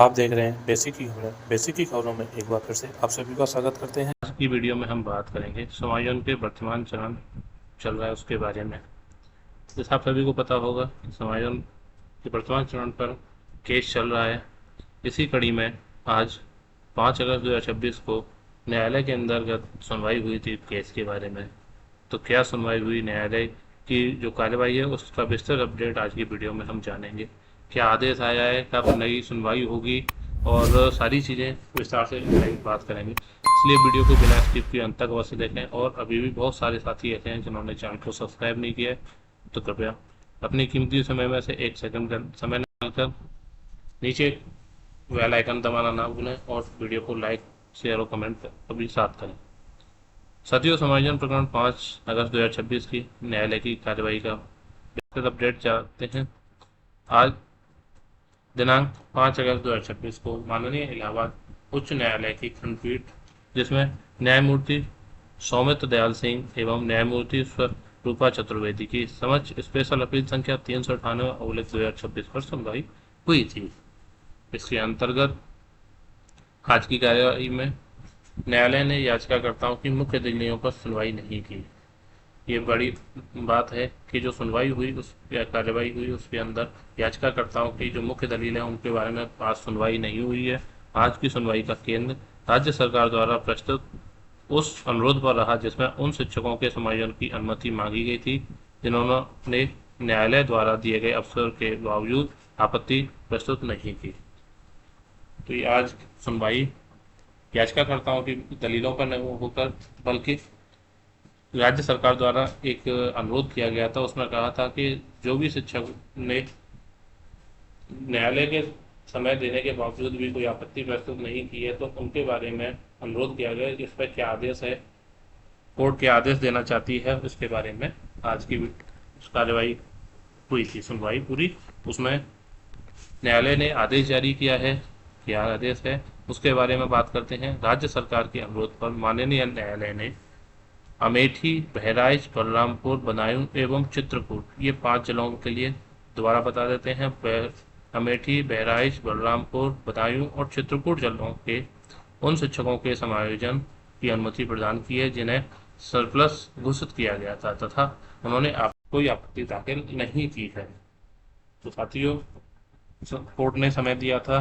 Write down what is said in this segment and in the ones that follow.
आप देख रहे हैं बेसिक की खबरें। बेसिक की खबरों में एक बार फिर से आप सभी का स्वागत करते हैं। आज की वीडियो में हम बात करेंगे समायोजन के वर्तमान चरण चल रहा है उसके बारे में। जैसा आप सभी को पता होगा कि समायोजन के वर्तमान चरण पर केस चल रहा है। इसी कड़ी में आज 5 अगस्त 2026 को न्यायालय के अंतर्गत सुनवाई हुई थी केस के बारे में। तो क्या सुनवाई हुई, न्यायालय की जो कार्यवाही है उसका विस्तृत अपडेट आज की वीडियो में हम जानेंगे। क्या आदेश आया है, कब नई सुनवाई होगी और सारी चीज़ें विस्तार से बात करेंगे। इसलिए वीडियो को बिना स्किप किए अंत तक अवश्य देखें। और अभी भी बहुत सारे साथी ऐसे हैं जिन्होंने चैनल को सब्सक्राइब नहीं किया है, तो कृपया अपने कीमती समय में से 1 सेकंड का समय निकालकर नीचे बेल आइकन दबाना ना भूलें और वीडियो को लाइक, शेयर और कमेंट अभी साथ करें। साथियों, समायोजन प्रकरण 5 अगस्त 2026 की न्यायालय की कार्यवाही का विस्तृत अपडेट चाहते हैं। आज दिनांक 5 अगस्त 2026 को माननीय इलाहाबाद उच्च न्यायालय की खंडपीठ, जिसमें न्यायमूर्ति सौमित्र दयाल सिंह एवं न्यायमूर्ति स्वरूपा चतुर्वेदी की समक्ष स्पेशल अपील संख्या 398/2026 पर सुनवाई हुई थी। इसके अंतर्गत आज की कार्यवाही में न्यायालय ने याचिकाकर्ताओं की मुख्य दलीलों पर सुनवाई नहीं की। ये बड़ी बात है कि जो सुनवाई हुई, उस कार्यवाही हुई, उसके अंदर याचिकाकर्ताओं की जो मुख्य दलील है उनके बारे में आज सुनवाई नहीं हुई है। आज की सुनवाई का केंद्र राज्य सरकार द्वारा प्रस्तुत उस अनुरोध पर रहा जिसमें उन शिक्षकों के समायोजन की अनुमति मांगी गई थी जिन्होंने न्यायालय द्वारा दिए गए अवसर के बावजूद आपत्ति प्रस्तुत नहीं की। तो ये आज सुनवाई याचिकाकर्ताओं की दलीलों पर नहीं होकर बल्कि राज्य सरकार द्वारा एक अनुरोध किया गया था। उसमें कहा था कि जो भी शिक्षक ने न्यायालय के समय देने के बावजूद भी कोई आपत्ति प्रस्तुत नहीं की है तो उनके बारे में अनुरोध किया गया। इस पर क्या आदेश है, कोर्ट क्या आदेश देना चाहती है, उसके बारे में आज की कार्यवाही हुई थी, सुनवाई पूरी। उसमें न्यायालय ने आदेश जारी किया है। क्या आदेश है उसके बारे में बात करते हैं। राज्य सरकार के अनुरोध पर माननीय न्यायालय ने अमेठी, बहराइच, बलरामपुर, बदायूं एवं चित्रकूट, ये 5 जिलों के लिए दोबारा बता देते हैं। अमेठी, बहराइच, बलरामपुर, बदायूं और चित्रकूट जिलों के उन शिक्षकों के समायोजन की अनुमति प्रदान की है जिन्हें सरप्लस घोषित किया गया था तथा उन्होंने कोई आपत्ति दाखिल नहीं की है। तो साथियों, कोर्ट ने समय दिया था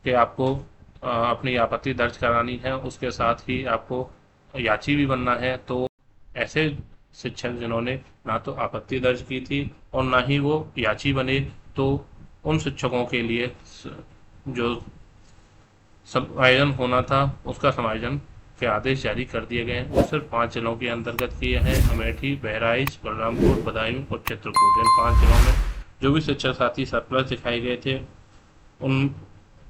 कि आपको अपनी आपत्ति दर्ज करानी है, उसके साथ ही आपको याची भी बनना है। तो ऐसे शिक्षक जिन्होंने ना तो आपत्ति दर्ज की थी और ना ही वो याची बने, तो उन शिक्षकों के लिए जो समायोजन होना था उसका समायोजन के आदेश जारी कर दिए गए हैं। वो सिर्फ 5 जिलों के अंतर्गत किए हैं, अमेठी, बहराइच, बलरामपुर, बदायूं और चित्रकूट। इन 5 जिलों में जो भी शिक्षक साथी सरप्लस दिखाए गए थे उन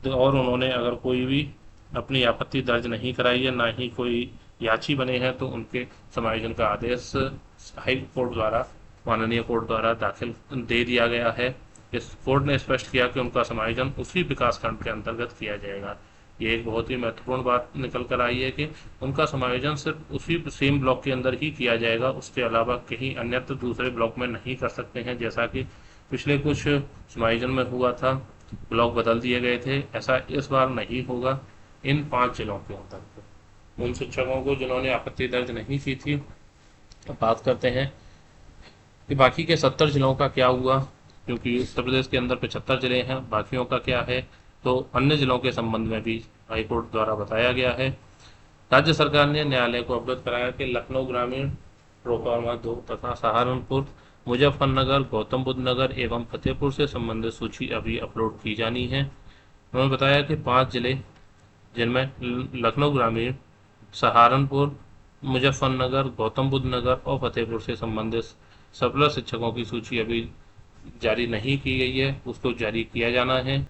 और उन्होंने अगर कोई भी अपनी आपत्ति दर्ज नहीं कराई है, ना ही कोई याची बने हैं, तो उनके समायोजन का आदेश हाई कोर्ट द्वारा, माननीय कोर्ट द्वारा दाखिल दे दिया गया है। इस कोर्ट ने स्पष्ट किया कि उनका समायोजन उसी विकासखंड के अंतर्गत किया जाएगा। ये एक बहुत ही महत्वपूर्ण बात निकल कर आई है कि उनका समायोजन सिर्फ उसी सेम ब्लॉक के अंदर ही किया जाएगा, उसके अलावा कहीं अन्यत्र दूसरे ब्लॉक में नहीं कर सकते हैं। जैसा कि पिछले कुछ समायोजन में हुआ था, ब्लॉक बदल दिए गए थे, ऐसा इस बार नहीं होगा। इन 5 जिलों के अंतर्गत उन शिक्षकों को जिन्होंने आपत्ति दर्ज नहीं की थी। अब बात करते हैं कि बाकी के 70 जिलों का क्या हुआ, क्योंकि उत्तर प्रदेश के अंदर 75 जिले हैं, बाकियों का क्या है। तो अन्य जिलों के संबंध में भी हाईकोर्ट द्वारा बताया गया है। राज्य सरकार ने न्यायालय को अवगत कराया कि लखनऊ ग्रामीण, प्रोफार्मा 2 तथा सहारनपुर, मुजफ्फरनगर, गौतम बुद्ध नगर एवं फतेहपुर से संबंधित सूची अभी अपलोड की जानी है। उन्होंने बताया कि 5 जिले जिनमें लखनऊ ग्रामीण, सहारनपुर, मुजफ्फरनगर, गौतम बुद्ध नगर और फतेहपुर से संबंधित सरप्लस शिक्षकों की सूची अभी जारी नहीं की गई है, उसको जारी किया जाना है।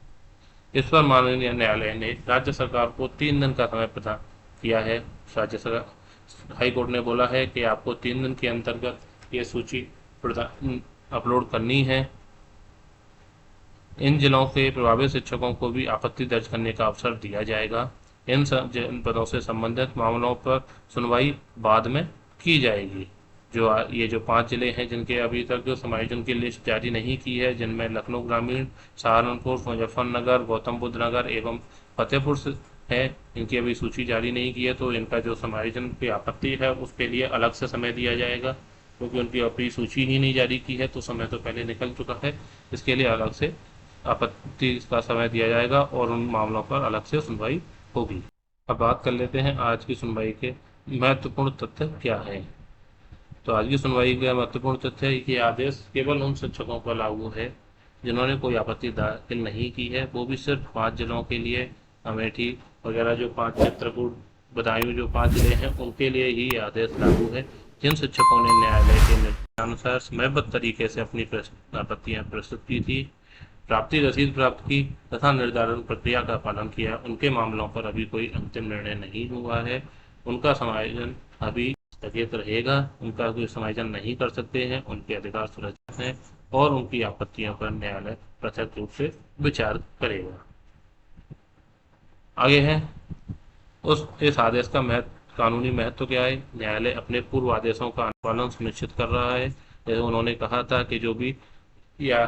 इस पर माननीय न्यायालय ने राज्य सरकार को 3 दिन का समय प्रदान किया है। राज्य सरकार, हाई कोर्ट ने बोला है कि आपको 3 दिन के अंतर्गत ये सूची अपलोड करनी है। इन जिलों के प्रभावित शिक्षकों को भी आपत्ति दर्ज करने का अवसर दिया जाएगा। इन जनपदों से संबंधित मामलों पर सुनवाई बाद में की जाएगी। ये जो 5 जिले हैं जिनके अभी तक जो समायोजन की लिस्ट जारी नहीं की है, जिनमें लखनऊ ग्रामीण, सहारनपुर, मुजफ्फरनगर, गौतम बुद्ध नगर एवं फतेहपुर है, इनकी अभी सूची जारी नहीं की है, तो इनका जो समायोजन की आपत्ति है उसके लिए अलग से समय दिया जाएगा, क्योंकि उनकी अपनी सूची ही नहीं जारी की है तो समय तो पहले निकल चुका है। इसके लिए अलग से आपत्ति का समय दिया जाएगा और उन मामलों पर अलग से सुनवाई होगी। अब बात कर लेते हैं आज की सुनवाई के महत्वपूर्ण तथ्य क्या है। तो आज की सुनवाई का महत्वपूर्ण तथ्य है कि आदेश केवल उन शिक्षकों पर लागू है जिन्होंने कोई आपत्ति दाखिल नहीं की है, वो भी सिर्फ 5 जिलों के लिए। अमेठी वगैरह जो 5 चित्रकूट, बदायूं जो 5 जिले हैं उनके लिए ही आदेश लागू है। जिन शिक्षकों ने न्यायालय के निर्देशानुसार समयबद्ध तरीके से अपनी आपत्तियां प्रस्तुत की थी, प्राप्ति रसीद प्राप्त की तथा निर्धारण प्रक्रिया का पालन किया, उनके मामलों पर अभी कोई अंतिम निर्णय नहीं हुआ है। उनका समायोजन अभी स्थगित रहेगा, उनका कोई समायोजन नहीं कर सकते हैं, उनके अधिकार सुरक्षित हैं और उनकी आपत्तियों पर न्यायालय पृथक रूप से विचार करेगा। आगे है इस आदेश का कानूनी महत्व क्या है। न्यायालय अपने पूर्व आदेशों का अनुपालन सुनिश्चित कर रहा है। जैसे उन्होंने कहा था कि जो भी या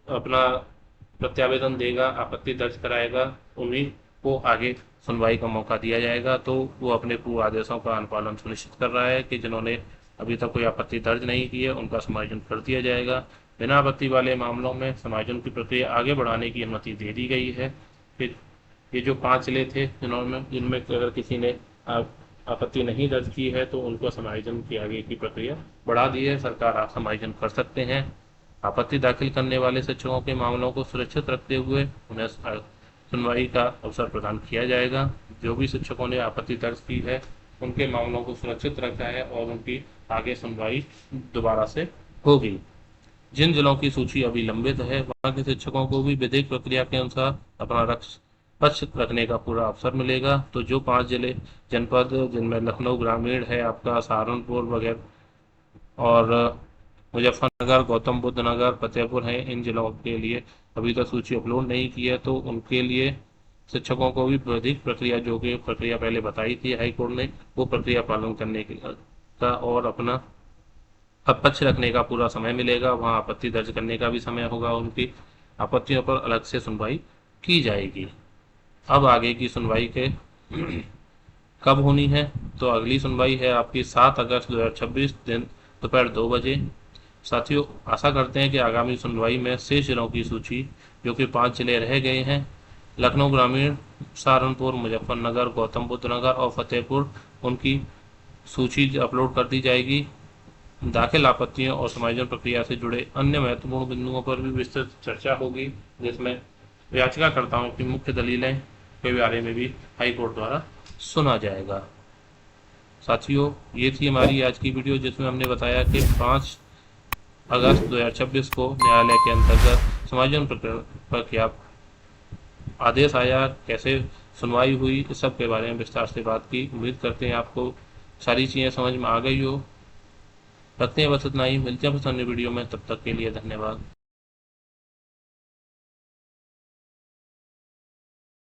अपना प्रत्यावेदन देगा, आपत्ति दर्ज कराएगा, उन्हीं को आगे सुनवाई का मौका दिया जाएगा। तो वो अपने पूर्व आदेशों का अनुपालन सुनिश्चित कर रहा है कि जिन्होंने अभी तक कोई आपत्ति दर्ज नहीं की है उनका समायोजन कर दिया जाएगा। बिना आपत्ति वाले मामलों में समायोजन की प्रक्रिया आगे बढ़ाने की अनुमति दे दी गई है। फिर ये जो 5 जिले थे जिनमें अगर किसी ने आपत्ति नहीं दर्ज की है तो उनको समायोजन की आगे की प्रक्रिया बढ़ा दी है। सरकार आप समायोजन कर सकते हैं। आपत्ति दाखिल करने वाले शिक्षकों के मामलों को सुरक्षित रखते हुए उन्हें सुनवाई का अवसर प्रदान किया जाएगा। जो भी शिक्षकों ने आपत्ति दर्ज की है उनके मामलों को सुरक्षित रखा है और उनकी आगे सुनवाई दोबारा से होगी। जिन जिलों की सूची अभी लंबित है वहां के शिक्षकों को भी विधिक प्रक्रिया के अनुसार अपना पक्ष रखने का पूरा अवसर मिलेगा। तो जो 5 जिले जनपद जिनमें लखनऊ ग्रामीण है, आपका सहारनपुर वगैरह और मुजफ्फरनगर, गौतम बुद्ध नगर, फतेहपुर है, इन जिलों के लिए अभी तक सूची अपलोड नहीं की है, तो उनके लिए शिक्षकों को भी विधिक प्रक्रिया जो कि प्रक्रिया पहले बताई थी हाईकोर्ट ने, वो प्रक्रिया पालन करने का और अपना पक्ष रखने का पूरा समय मिलेगा। वहाँ आपत्ति दर्ज करने का भी समय होगा, उनकी आपत्तियों पर अलग से सुनवाई की जाएगी। अब आगे की सुनवाई के कब होनी है, तो अगली सुनवाई है आपकी 7 अगस्त 2026 दिन दोपहर 2 बजे। साथियों, आशा करते हैं कि आगामी सुनवाई में शेष जिलों की सूची जो कि 5 जिले रह गए हैं, लखनऊ ग्रामीण, सहारनपुर, मुजफ्फरनगर, गौतम बुद्ध नगर और फतेहपुर, उनकी सूची अपलोड कर दी जाएगी। दाखिल आपत्तियों और समायोजन प्रक्रिया से जुड़े अन्य महत्वपूर्ण बिंदुओं पर भी विस्तृत चर्चा होगी, जिसमें याचिकाकर्ताओं की मुख्य दलीलें के बारे में भी हाईकोर्ट द्वारा सुना जाएगा। साथियों, ये थी हमारी आज की वीडियो जिसमें हमने बताया कि 5 अगस्त 2026 को न्यायालय के अंतर्गत समायोजन प्रकरण पर क्या आदेश आया, कैसे सुनवाई हुई, इस सब के बारे में विस्तार से बात की। उम्मीद करते हैं आपको सारी चीज़ें समझ में आ गई हो। रखते हैं बस इतना ही, मिलते हैं बस अन्य वीडियो में, तब तक के लिए धन्यवाद।